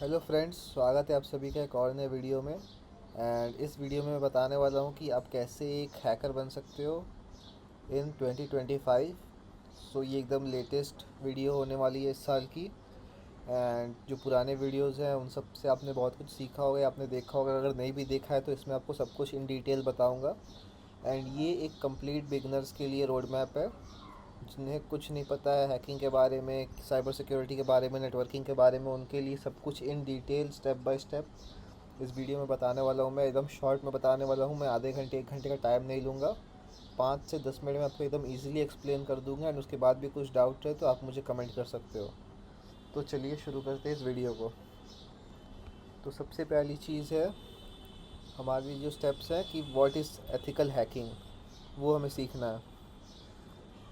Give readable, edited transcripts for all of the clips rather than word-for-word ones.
Hello friends, स्वागत है आप सभी का एक और नए वीडियो में। एंड इस वीडियो में मैं बताने वाला हूँ कि आप कैसे एक हैकर बन सकते हो इन 2025। सो ये एकदम लेटेस्ट वीडियो होने वाली है इस साल की। एंड जो पुराने वीडियोस हैं उन सब से आपने बहुत कुछ सीखा होगा या आपने देखा होगा। अगर नहीं भी देखा है तो इसमें आपको सब कुछ इन डिटेल बताऊँगा। एंड ये एक कंप्लीट बिगनर्स के लिए रोड मैप है, जिन्हें कुछ नहीं पता है हैकिंग के बारे में, साइबर सिक्योरिटी के बारे में, नेटवर्किंग के बारे में। उनके लिए सब कुछ in detail step by step इस वीडियो में बताने वाला हूँ। मैं एकदम शॉर्ट में बताने वाला हूँ। मैं आधे घंटे 1 घंटे का टाइम नहीं लूँगा। 5 से 10 मिनट में आपको एकदम ईजिली एक्सप्लेन कर दूँगा। एंड उसके बाद भी कुछ डाउट है तो आप मुझे कमेंट कर सकते हो। तो चलिए शुरू करते हैं इस वीडियो को। तो सबसे पहली चीज़ है हमारी जो स्टेप्स हैं कि व्हाट इज़ एथिकल हैकिंग, वो हमें सीखना है।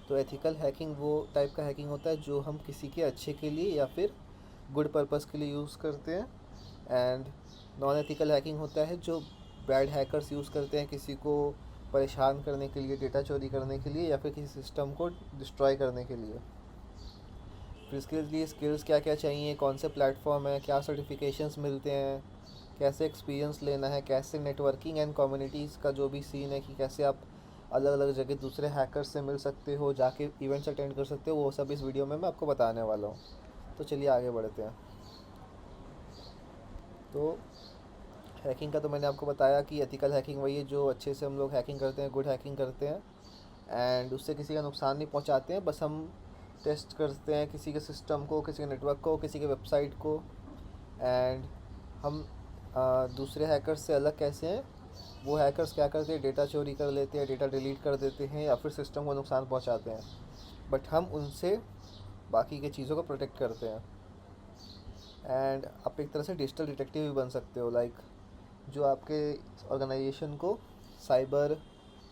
तो एथिकल हैकिंग वो टाइप का हैकिंग होता है जो हम किसी के अच्छे के लिए या फिर गुड पर्पस के लिए यूज़ करते हैं। एंड नॉन एथिकल हैकिंग होता है जो बैड हैकर्स यूज़ करते हैं किसी को परेशान करने के लिए, डेटा चोरी करने के लिए या फिर किसी सिस्टम को डिस्ट्रॉय करने के लिए। फिर इसके लिए स्किल्स क्या क्या चाहिए, कौन से प्लेटफॉर्म है, क्या सर्टिफिकेशंस मिलते हैं, कैसे एक्सपीरियंस लेना है, कैसे नेटवर्किंग एंड कम्युनिटीज़ का जो भी सीन है कि कैसे आप अलग अलग जगह दूसरे हैकर्स से मिल सकते हो, जाके इवेंट्स अटेंड कर सकते हो, वो सब इस वीडियो में मैं आपको बताने वाला हूँ। तो चलिए आगे बढ़ते हैं। तो हैकिंग का तो मैंने आपको बताया कि एथिकल हैकिंग वही है जो अच्छे से हम लोग हैकिंग करते हैं, गुड हैकिंग करते हैं। एंड उससे किसी का नुकसान नहीं पहुंचाते हैं, बस हम टेस्ट करते हैं किसी के सिस्टम को, किसी के नेटवर्क को, किसी के वेबसाइट को। एंड हम दूसरे हैकर्स से अलग कैसे हैं। वो हैकर्स क्या करते हैं, डेटा चोरी कर लेते हैं, डेटा डिलीट कर देते हैं या फिर सिस्टम को नुकसान पहुंचाते हैं। बट हम उनसे बाकी की चीज़ों को प्रोटेक्ट करते हैं। एंड आप एक तरह से डिजिटल डिटेक्टिव भी बन सकते हो, लाइक जो आपके ऑर्गेनाइजेशन को साइबर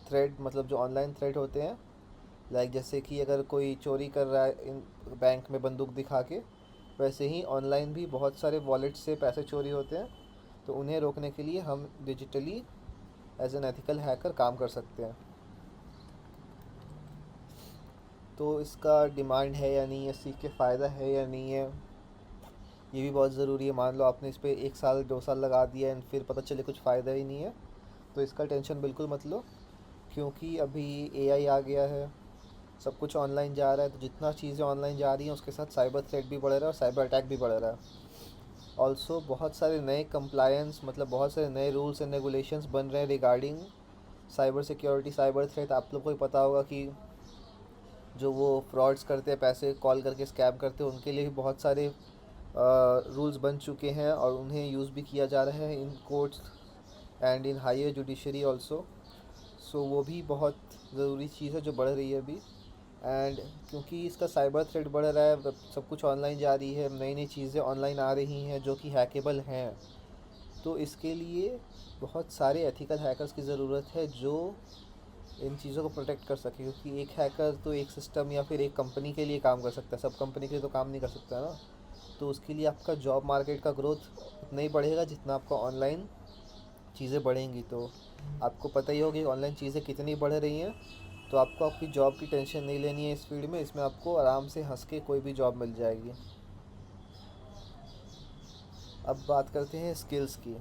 थ्रेड, मतलब जो ऑनलाइन थ्रेड होते हैं, लाइक जैसे कि अगर कोई चोरी कर रहा है इन बैंक में बंदूक दिखा के, वैसे ही ऑनलाइन भी बहुत सारे वॉलेट से पैसे चोरी होते हैं। तो उन्हें रोकने के लिए हम digitally as an ethical hacker काम कर सकते हैं। तो इसका डिमांड है या नहीं है, सीख के फ़ायदा है या नहीं है, ये भी बहुत ज़रूरी है। मान लो आपने इस पर 1 साल 2 साल लगा दिया एंड फिर पता चले कुछ फ़ायदा ही नहीं है, तो इसका टेंशन बिल्कुल मत लो। क्योंकि अभी एआई आ गया है, सब कुछ ऑनलाइन जा रहा है। तो जितना चीज़ें ऑनलाइन जा रही हैं उसके साथ साइबर थ्रेट भी बढ़ रहा है और साइबर अटैक भी बढ़ रहा है। ऑल्सो बहुत सारे नए कंप्लायंस, मतलब बहुत सारे नए रूल्स एंड रेगुलेशंस बन रहे हैं regarding cyber security, cyber threat. आप लोग को ही पता होगा कि जो वो फ्रॉड्स करते हैं, पैसे कॉल करके स्कैम करते हैं, उनके लिए भी बहुत सारे रूल्स बन चुके हैं और उन्हें यूज़ भी किया जा रहा है in courts and in higher judiciary also. So वो भी बहुत ज़रूरी चीज़ है जो बढ़ रही है अभी। एंड क्योंकि इसका साइबर थ्रेट बढ़ रहा है, सब कुछ ऑनलाइन जा रही है, नई नई चीज़ें ऑनलाइन आ रही हैं जो कि हैकेबल हैं। तो इसके लिए बहुत सारे एथिकल हैकर्स की ज़रूरत है जो इन चीज़ों को प्रोटेक्ट कर सके। क्योंकि एक हैकर तो एक सिस्टम या फिर एक कंपनी के लिए काम कर सकता है, सब कंपनी के लिए तो काम नहीं कर सकता है ना। तो उसके लिए आपका जॉब मार्केट का ग्रोथ उतना ही बढ़ेगा जितना आपका ऑनलाइन चीज़ें बढ़ेंगी। तो आपको पता ही होगा कि ऑनलाइन चीज़ें कितनी बढ़ रही हैं। तो आपको आपकी जॉब की टेंशन नहीं लेनी है इस फील्ड में। इसमें आपको आराम से हंस के कोई भी जॉब मिल जाएगी। अब बात करते हैं स्किल्स की।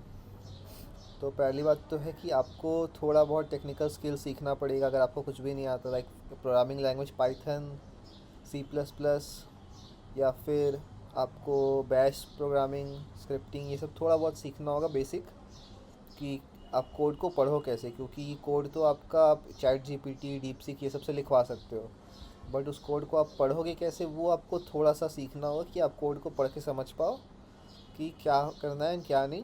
तो पहली बात तो है कि आपको थोड़ा बहुत टेक्निकल स्किल सीखना पड़ेगा अगर आपको कुछ भी नहीं आता, like programming language Python, C plus plus, या फिर आपको बैश प्रोग्रामिंग, स्क्रिप्टिंग, ये सब थोड़ा बहुत सीखना होगा बेसिक, कि आप कोड को पढ़ो कैसे। क्योंकि कोड तो आपका आप चैट जीपीटी, डीप सीक ये सब से लिखवा सकते हो, बट उस कोड को आप पढ़ोगे कैसे, वो आपको थोड़ा सा सीखना होगा कि आप कोड को पढ़ के समझ पाओ कि क्या करना है क्या नहीं।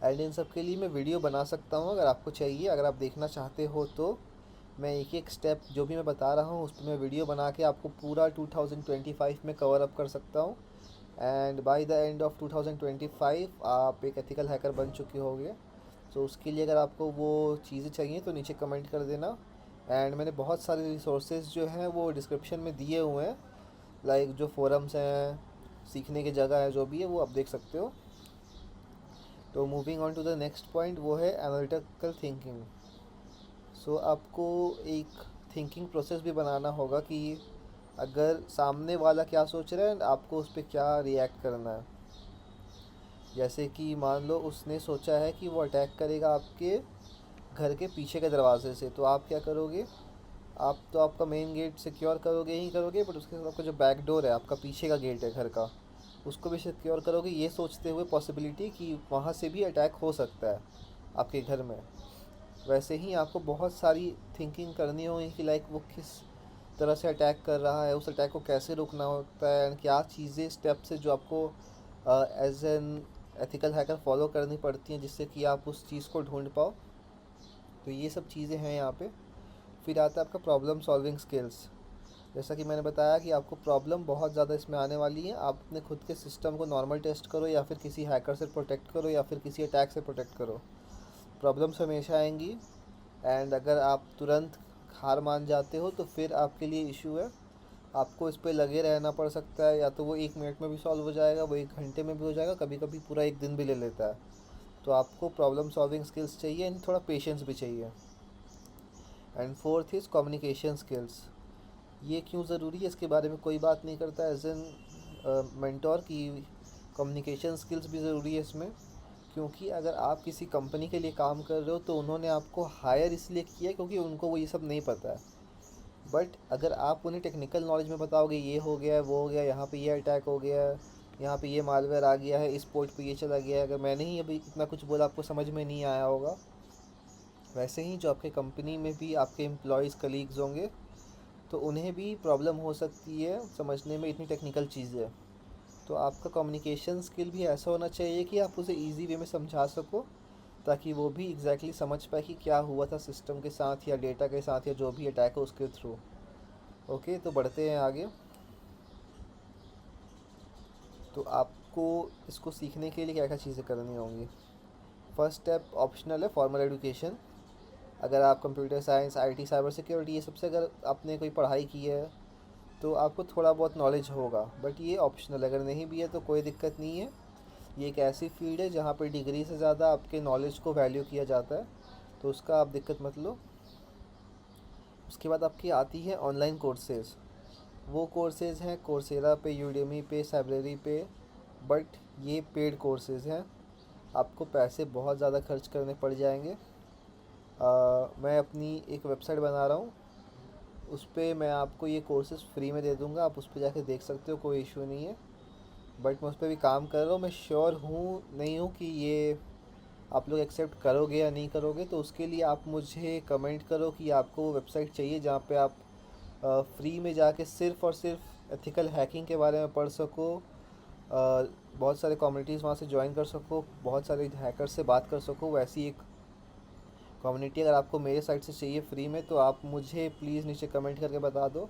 एंड इन सब के लिए मैं वीडियो बना सकता हूँ अगर आपको चाहिए, अगर आप देखना चाहते हो तो। मैं एक एक स्टेप जो भी मैं बता रहा हूँ उस पर मैं वीडियो बना के आपको पूरा 2025 में कवर अप कर सकता हूँ। And by the end of 2025 आप एक एथिकल हैकर बन चुके होंगे। सो उसके लिए अगर आपको वो चीज़ें चाहिए तो नीचे कमेंट कर देना। एंड मैंने बहुत सारे रिसोर्सेज जो हैं वो डिस्क्रिप्शन में दिए हुए हैं, लाइक जो फोरम्स हैं, सीखने की जगह है, जो भी है वो आप देख सकते हो। तो moving on to the next point, वो है एनालिटिकल थिंकिंग। सो आपको एक थिंकिंग प्रोसेस भी बनाना होगा कि अगर सामने वाला क्या सोच रहा है एंड आपको उस पर क्या रिएक्ट करना है। जैसे कि मान लो उसने सोचा है कि वो अटैक करेगा आपके घर के पीछे के दरवाजे से, तो आप क्या करोगे? आप तो आपका मेन गेट सिक्योर करोगे ही करोगे, बट उसके साथ आपका जो बैक डोर है, आपका पीछे का गेट है घर का, उसको भी सिक्योर करोगे, ये सोचते हुए पॉसिबिलिटी कि वहाँ से भी अटैक हो सकता है आपके घर में। वैसे ही आपको बहुत सारी थिंकिंग करनी होगी कि लाइक वो किस तरह से अटैक कर रहा है, उस अटैक को कैसे रोकना होता है, एंड क्या चीज़ें स्टेप्स है जो आपको as an ethical hacker follow करनी पड़ती हैं जिससे कि आप उस चीज़ को ढूंढ पाओ। तो ये सब चीज़ें हैं यहाँ पे। फिर आता है आपका प्रॉब्लम सॉल्विंग स्किल्स। जैसा कि मैंने बताया कि आपको प्रॉब्लम बहुत ज़्यादा इसमें आने वाली है। आप अपने खुद के सिस्टम को नॉर्मल टेस्ट करो, या फिर किसी हैकर से प्रोटेक्ट करो, या फिर किसी अटैक से प्रोटेक्ट करो। प्रॉब्लम्स हमेशा आएंगी, एंड अगर आप तुरंत हार मान जाते हो तो फिर आपके लिए इशू है। आपको इस पे लगे रहना पड़ सकता है, या तो वो 1 मिनट में भी सॉल्व हो जाएगा, वो 1 घंटे में भी हो जाएगा, कभी कभी पूरा 1 दिन भी ले लेता है। तो आपको प्रॉब्लम सॉल्विंग स्किल्स चाहिए, एंड थोड़ा पेशेंस भी चाहिए। And fourth is communication skills. ये क्यों ज़रूरी है इसके बारे में कोई बात नहीं करता एज एन मेंटोर की। कम्युनिकेशन स्किल्स भी ज़रूरी है इसमें, क्योंकि अगर आप किसी कंपनी के लिए काम कर रहे हो तो उन्होंने आपको हायर इसलिए किया क्योंकि उनको वो ये सब नहीं पता है। बट अगर आप उन्हें टेक्निकल नॉलेज में बताओगे ये हो गया है, वो हो गया, यहाँ पे ये अटैक हो गया है, यहाँ पे ये मालवेयर आ गया है, इस पोर्ट पे ये चला गया है, अगर मैंने ही अभी इतना कुछ बोला आपको समझ में नहीं आया होगा। वैसे ही जो आपके कंपनी में भी आपके एम्प्लॉयज़ कलीग्स होंगे, तो उन्हें भी प्रॉब्लम हो सकती है समझने में इतनी टेक्निकल चीज़ें। तो आपका कम्युनिकेशन स्किल भी ऐसा होना चाहिए कि आप उसे ईजी वे में समझा सको, ताकि वो भी एग्जैक्टली समझ पाए कि क्या हुआ था सिस्टम के साथ या डेटा के साथ या जो भी अटैक हो उसके थ्रू। ओके, तो बढ़ते हैं आगे। तो आपको इसको सीखने के लिए क्या क्या चीज़ें करनी होंगी। फर्स्ट स्टेप ऑप्शनल है, फॉर्मल एजुकेशन। अगर आप computer science, IT, cyber security, ये सबसे अगर आपने कोई पढ़ाई की है तो आपको थोड़ा बहुत नॉलेज होगा, बट ये ऑप्शनल। अगर नहीं भी है तो कोई दिक्कत नहीं है। ये एक ऐसी फील्ड है जहाँ पर डिग्री से ज़्यादा आपके नॉलेज को वैल्यू किया जाता है, तो उसका आप दिक्कत मत लो। उसके बाद आपकी आती है ऑनलाइन कोर्सेज़। वो कोर्सेज़ हैं कोर्सेरा पे, यूडेमी पे, साइबरेरी पे, बट ये पेड कोर्सेज़ हैं। आपको पैसे बहुत ज़्यादा खर्च करने पड़ जाएंगे। मैं अपनी एक वेबसाइट बना रहा हूँ, उस पर मैं आपको ये कोर्सेज़ फ्री में दे दूँगा, आप उस पर जाके देख सकते हो, कोई इशू नहीं है। बट मैं उस पर भी काम कर रहा हूँ, मैं श्योर हूँ नहीं हूँ कि ये आप लोग एक्सेप्ट करोगे या नहीं करोगे। तो उसके लिए आप मुझे कमेंट करो कि आपको वो वेबसाइट चाहिए जहाँ पे आप फ्री में जाके सिर्फ़ और सिर्फ एथिकल हैकिंग के बारे में पढ़ सको, बहुत सारे कम्युनिटीज़ वहाँ से ज्वाइन कर सको, बहुत सारे हैकर से बात कर सको। वैसी एक कम्युनिटी अगर आपको मेरे साइड से चाहिए फ्री में, तो आप मुझे प्लीज़ नीचे कमेंट करके बता दो,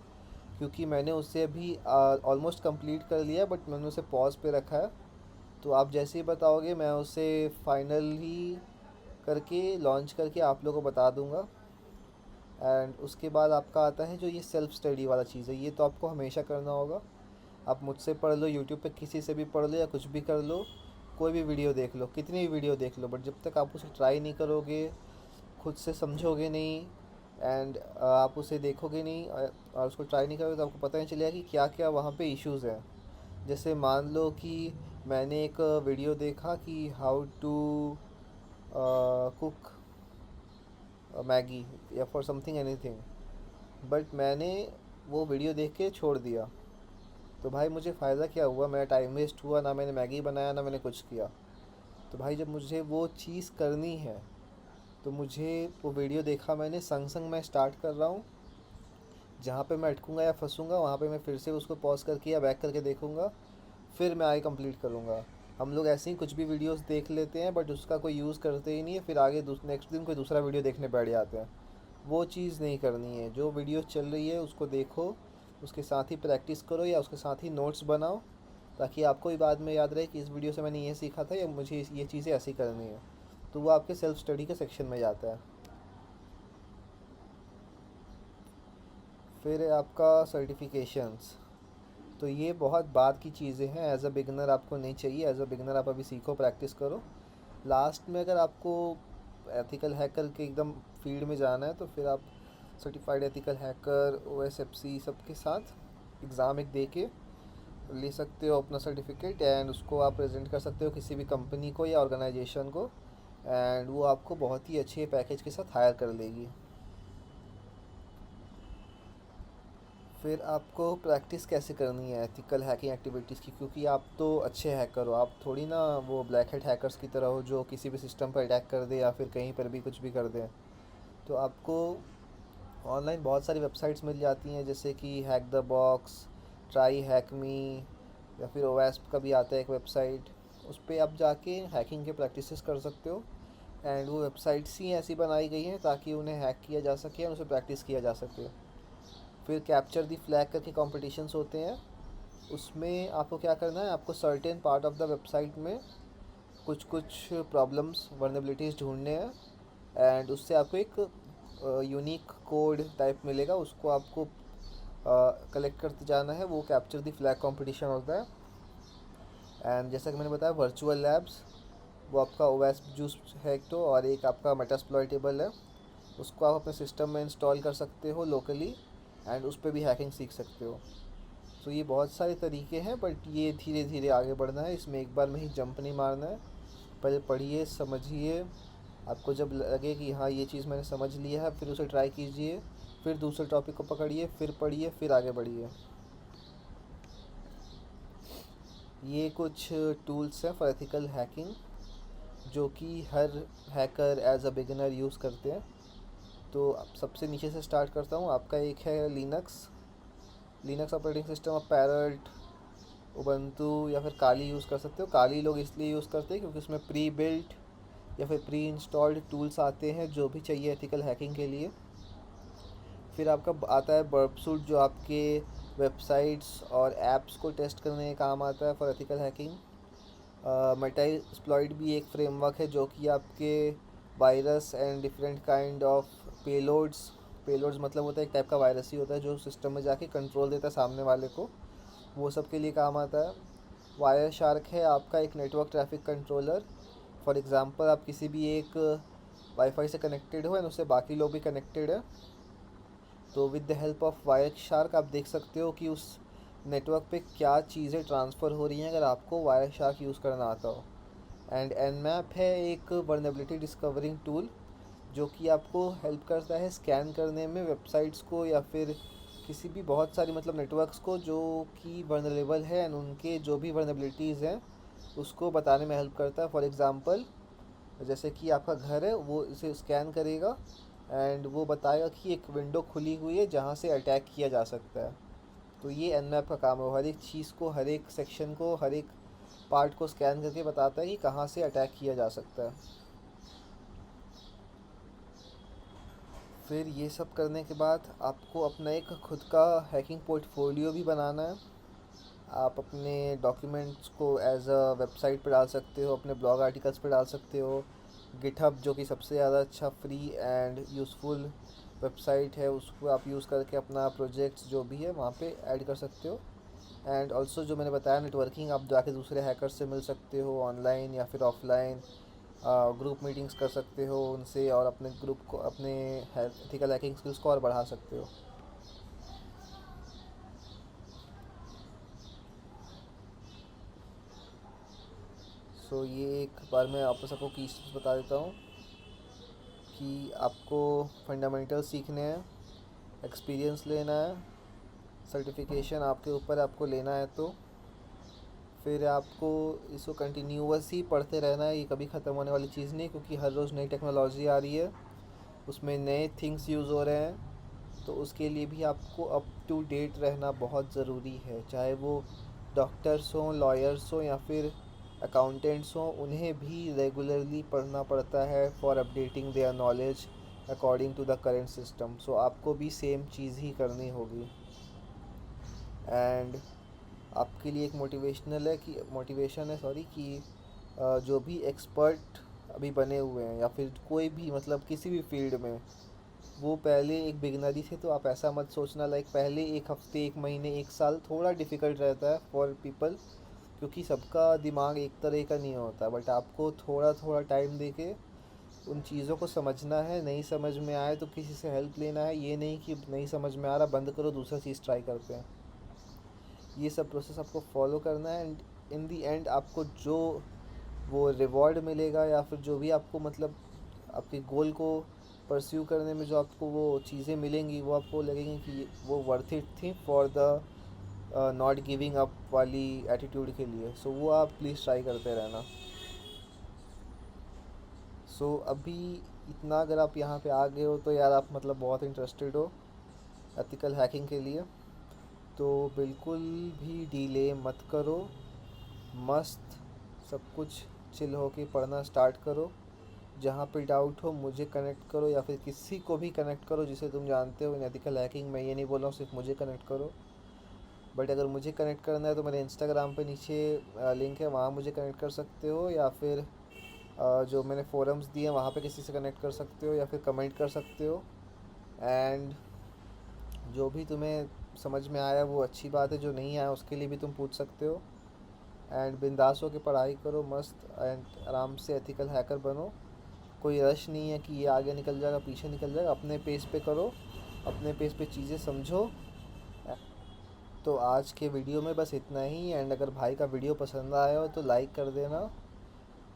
क्योंकि मैंने उसे अभी ऑलमोस्ट कंप्लीट कर लिया, बट मैंने उसे पॉज पे रखा है। तो आप जैसे ही बताओगे मैं उसे फाइनली करके लॉन्च करके आप लोगों को बता दूंगा। एंड उसके बाद आपका आता है जो ये सेल्फ़ स्टडी वाला चीज़ है, ये तो आपको हमेशा करना होगा। आप मुझसे पढ़ लो, यूट्यूब पे किसी से भी पढ़ लो, या कुछ भी कर लो, कोई भी वीडियो देख लो, कितनी भी वीडियो देख लो, बट जब तक आप उसे ट्राई नहीं करोगे, खुद से समझोगे नहीं, एंड आप उसे देखोगे नहीं और उसको ट्राई नहीं करोगे, तो आपको पता नहीं चलेगा कि क्या क्या वहाँ पे इश्यूज़ हैं। जैसे मान लो कि मैंने एक वीडियो देखा कि हाउ टू कुक मैगी या फॉर समथिंग एनीथिंग, बट मैंने वो वीडियो देख के छोड़ दिया। तो भाई मुझे फ़ायदा क्या हुआ? मेरा टाइम वेस्ट हुआ, ना मैंने मैगी बनाया, ना मैंने कुछ किया। तो भाई जब मुझे वो चीज़ करनी है, तो मुझे वो वीडियो देखा मैंने, संग संग मैं स्टार्ट कर रहा हूँ। जहाँ पे मैं अटकूँगा या फंसूँगा वहाँ पे मैं फिर से उसको पॉज करके या बैक करके देखूँगा, फिर मैं आगे कंप्लीट करूँगा। हम लोग ऐसे ही कुछ भी वीडियोस देख लेते हैं, बट उसका कोई यूज़ करते ही नहीं है, फिर आगे नेक्स्ट दिन कोई दूसरा वीडियो देखने बैठ जाते हैं। वो चीज़ नहीं करनी है। जो वीडियो चल रही है उसको देखो, उसके साथ ही प्रैक्टिस करो या उसके साथ ही नोट्स बनाओ, ताकि आपको भी बाद में याद रहे कि इस वीडियो से मैंने ये सीखा था या मुझे ये चीज़ें ऐसी करनी है। तो वो आपके सेल्फ स्टडी के सेक्शन में जाता है। फिर है आपका सर्टिफिकेशंस। तो ये बहुत बाद की चीज़ें हैं, एज अ बिगनर आपको नहीं चाहिए। एज अ बिगनर आप अभी सीखो, प्रैक्टिस करो। लास्ट में अगर आपको एथिकल हैकर के एकदम फील्ड में जाना है, तो फिर आप सर्टिफाइड एथिकल हैकर, OSFC सबके साथ एग्ज़ाम एक दे के ले सकते हो अपना सर्टिफिकेट, एंड उसको आप प्रेजेंट कर सकते हो किसी भी कंपनी को या ऑर्गेनाइजेशन को, एंड वो आपको बहुत ही अच्छे पैकेज के साथ हायर कर लेगी। फिर आपको प्रैक्टिस कैसे करनी है एथिकल हैकिंग एक्टिविटीज़ की, क्योंकि आप तो अच्छे हैकर हो, आप थोड़ी ना वो ब्लैक हेड हैकर्स की तरह हो जो किसी भी सिस्टम पर अटैक कर दे या फिर कहीं पर भी कुछ भी कर दे। तो आपको ऑनलाइन बहुत सारी वेबसाइट्स मिल जाती हैं, जैसे कि hack the box, try hack me, या फिर ओएस्प का भी आता है एक वेबसाइट। उस पर आप जाके हैकिंग के प्रैक्टिसेस कर सकते हो, एंड वो वेबसाइट्स ही ऐसी बनाई गई हैं ताकि उन्हें हैक किया जा सके और उसे प्रैक्टिस किया जा सके। फिर कैप्चर द फ्लैग करके कॉम्पिटिशन्स होते हैं, उसमें आपको क्या करना है, आपको certain part of the website में कुछ कुछ प्रॉब्लम्स वर्नेबिलिटीज़ ढूंढने हैं, एंड उससे आपको एक यूनिक कोड टाइप मिलेगा, उसको आपको कलेक्ट करते जाना है। वो कैप्चर द फ्लैग कंपटीशन होता है। एंड जैसा कि मैंने बताया, वर्चुअल लैब्स, वो आपका ओएस जूस है एक तो, और एक आपका मेटास्प्लॉयटेबल है, उसको आप अपने सिस्टम में इंस्टॉल कर सकते हो लोकली, एंड उस पर भी हैकिंग सीख सकते हो। तो ये बहुत सारे तरीके हैं, बट ये धीरे धीरे आगे बढ़ना है, इसमें एक बार में ही जंप नहीं मारना है। पहले पढ़िए, समझिए, आपको जब लगे कि हाँ ये चीज़ मैंने समझ लिया है, फिर उसे ट्राई कीजिए, फिर दूसरे टॉपिक को पकड़िए, फिर पढ़िए, फिर आगे बढ़िए। ये कुछ टूल्स हैं फॉर एथिकल हैकिंग जो कि हर hacker as a beginner use करते हैं। तो अब सबसे नीचे से स्टार्ट करता हूँ। आपका एक है लिनक्स। लिनक्स ऑपरेटिंग सिस्टम आप पैरेट, उबंटू या फिर काली यूज़ कर सकते हो। काली लोग इसलिए यूज़ करते हैं क्योंकि उसमें प्री बिल्ट या फिर प्री इंस्टॉल्ड टूल्स आते हैं जो भी चाहिए एथिकल हैकिंग के लिए। फिर आपका आता है बर्बसूट, जो आपके वेबसाइट्स और ऐप्स को टेस्ट करने का काम आता है फॉर एथिकल हैकिंग। मेटास्प्लॉइट भी एक फ्रेमवर्क है जो कि आपके virus and different kind of payloads, payloads मतलब होता है एक टाइप का वायरस ही होता है जो सिस्टम में जाके कंट्रोल देता है सामने वाले को, वो सब के लिए काम आता है। वायर शार्क है आपका एक network traffic controller. For example, आप किसी भी एक वाईफाई से कनेक्टेड हो एंड उससे बाकी लोग भी कनेक्टेड है, तो with the help of wire shark आप देख सकते हो कि उस नेटवर्क पे क्या चीज़ें ट्रांसफ़र हो रही हैं, अगर आपको वायर शार्क यूज़ करना आता हो। एंड एनमैप है एक वर्नेबिलिटी डिस्कवरिंग टूल जो कि आपको हेल्प करता है स्कैन करने में वेबसाइट्स को या फिर किसी भी बहुत सारी मतलब नेटवर्क्स को जो कि वर्नरेबल है, एंड उनके जो भी वर्नेबिलिटीज़ हैं उसको बताने में हेल्प करता है। फॉर एग्ज़ाम्पल, जैसे कि आपका घर है, वो इसे स्कैन करेगा एंड वो बताएगा कि एक विंडो खुली हुई है जहाँ से अटैक किया जा सकता है। तो ये एनमैप का काम है, वो हर एक चीज़ को, हर एक सेक्शन को, हर एक पार्ट को स्कैन करके बताता है कि कहाँ से अटैक किया जा सकता है। फिर ये सब करने के बाद आपको अपना एक खुद का हैकिंग पोर्टफोलियो भी बनाना है। आप अपने डॉक्यूमेंट्स को एज अ वेबसाइट पे डाल सकते हो, अपने ब्लॉग आर्टिकल्स पे डाल सकते हो। गिटहब जो कि सबसे ज़्यादा अच्छा फ्री एंड यूज़फुल वेबसाइट है, उसको आप यूज़ करके अपना प्रोजेक्ट्स जो भी है वहाँ पे ऐड कर सकते हो। एंड ऑल्सो जो मैंने बताया नेटवर्किंग, आप जाके दूसरे हैकर्स से मिल सकते हो ऑनलाइन या फिर ऑफलाइन, ग्रुप मीटिंग्स कर सकते हो उनसे, और अपने ग्रुप को, अपने एथिकल हैकिंग स्किल्स को और बढ़ा सकते हो। सो ये एक बार मैं आप सबको कीज बता देता हूँ कि आपको फंडामेंटल सीखने हैं, एक्सपीरियंस लेना है, सर्टिफिकेशन आपके ऊपर आपको लेना है, तो फिर आपको इसको कंटिन्यूअस ही पढ़ते रहना है। ये कभी ख़त्म होने वाली चीज़ नहीं, क्योंकि हर रोज़ नई टेक्नोलॉजी आ रही है, उसमें नए थिंग्स यूज़ हो रहे हैं, तो उसके लिए भी आपको अप टू डेट रहना बहुत ज़रूरी है। चाहे वो डॉक्टर्स हों, लॉयर्स हों या फिर अकाउंटेंट्स हों, उन्हें भी रेगुलरली पढ़ना पड़ता है for updating their knowledge according to the current system. So आपको भी सेम चीज़ ही करनी होगी। एंड आपके लिए एक मोटिवेशन है, सॉरी, कि जो भी एक्सपर्ट अभी बने हुए हैं या फिर कोई भी मतलब किसी भी फील्ड में, वो पहले एक बिगनरी थे। तो आप ऐसा मत सोचना लाइक पहले एक हफ्ते, एक महीने, एक साल थोड़ा डिफ़िकल्ट रहता है फॉर पीपल, क्योंकि सबका दिमाग एक तरह का नहीं होता। बट आपको थोड़ा थोड़ा टाइम दे के उन चीज़ों को समझना है। नहीं समझ में आए तो किसी से हेल्प लेना है, ये नहीं कि नहीं समझ में आ रहा बंद करो दूसरा चीज़ ट्राई करते हैं। ये सब प्रोसेस आपको फॉलो करना है एंड इन दी एंड आपको जो वो रिवॉर्ड मिलेगा या फिर जो भी आपको मतलब आपके गोल को परस्यू करने में जो आपको वो चीज़ें मिलेंगी वो आपको लगेंगी कि वो वर्थ इट थी for the not giving up वाली एटीट्यूड के लिए। सो वो आप प्लीज़ ट्राई करते रहना। सो अभी इतना अगर आप यहाँ पे आ गए हो तो यार आप मतलब बहुत इंटरेस्टेड हो एथिकल हैकिंग के लिए, तो बिल्कुल भी डिले मत करो। मस्त सब कुछ चिल होके पढ़ना स्टार्ट करो। जहाँ पे डाउट हो मुझे कनेक्ट करो या फिर किसी को भी कनेक्ट करो जिसे तुम जानते हो इन एथिकल हैकिंग। मैं ये नहीं बोल रहा हूँ सिर्फ मुझे कनेक्ट करो, बट अगर मुझे कनेक्ट करना है तो मेरे इंस्टाग्राम पे नीचे लिंक है, वहाँ मुझे कनेक्ट कर सकते हो, या फिर जो मैंने फोरम्स दिए हैं वहाँ पे किसी से कनेक्ट कर सकते हो या फिर कमेंट कर सकते हो। एंड जो भी तुम्हें समझ में आया वो अच्छी बात है, जो नहीं आया उसके लिए भी तुम पूछ सकते हो। एंड बिंदास होकर पढ़ाई करो मस्त एंड आराम से एथिकल हैकर बनो। कोई रश नहीं है कि ये आगे निकल जाएगा पीछे निकल जाएगा, अपने पेस पे करो, अपने पेस पे चीज़ें समझो। तो आज के वीडियो में बस इतना ही। एंड अगर भाई का वीडियो पसंद आया हो तो लाइक कर देना,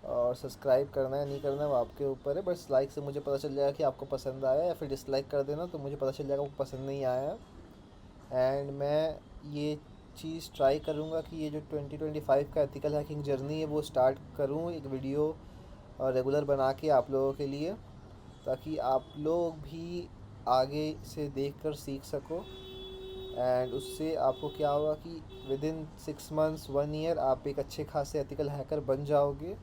और सब्सक्राइब करना है नहीं करना है वो आपके ऊपर है। बस लाइक से मुझे पता चल जाएगा कि आपको पसंद आया, या फिर डिसलाइक कर देना तो मुझे पता चल जाएगा आपको पसंद नहीं आया। एंड मैं ये चीज़ ट्राई करूँगा कि ये जो 2025 का एथिकल हैकिंग जर्नी है वो स्टार्ट करूँ एक वीडियो रेगुलर बना के आप लोगों के लिए, ताकि आप लोग भी आगे से देखकर सीख सको। एंड उससे आपको क्या होगा कि विद इन 6 मंथ्स 1 ईयर आप एक अच्छे खासे एथिकल हैकर बन जाओगे।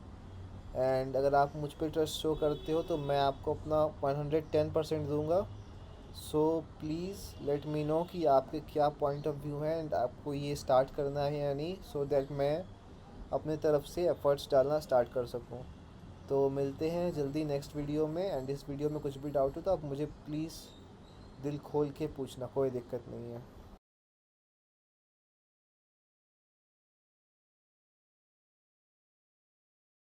एंड अगर आप मुझ पर ट्रस्ट शो करते हो तो मैं आपको अपना 110% दूंगा। So please let me know कि आपके क्या पॉइंट ऑफ व्यू है एंड आपको ये स्टार्ट करना है या नहीं, सो दैट मैं अपने तरफ से एफ़र्ट्स डालना स्टार्ट कर सकूँ। तो मिलते हैं जल्दी नेक्स्ट वीडियो में। एंड इस वीडियो में कुछ भी डाउट हो तो आप मुझे प्लीज़ दिल खोल के पूछना, कोई दिक्कत नहीं है।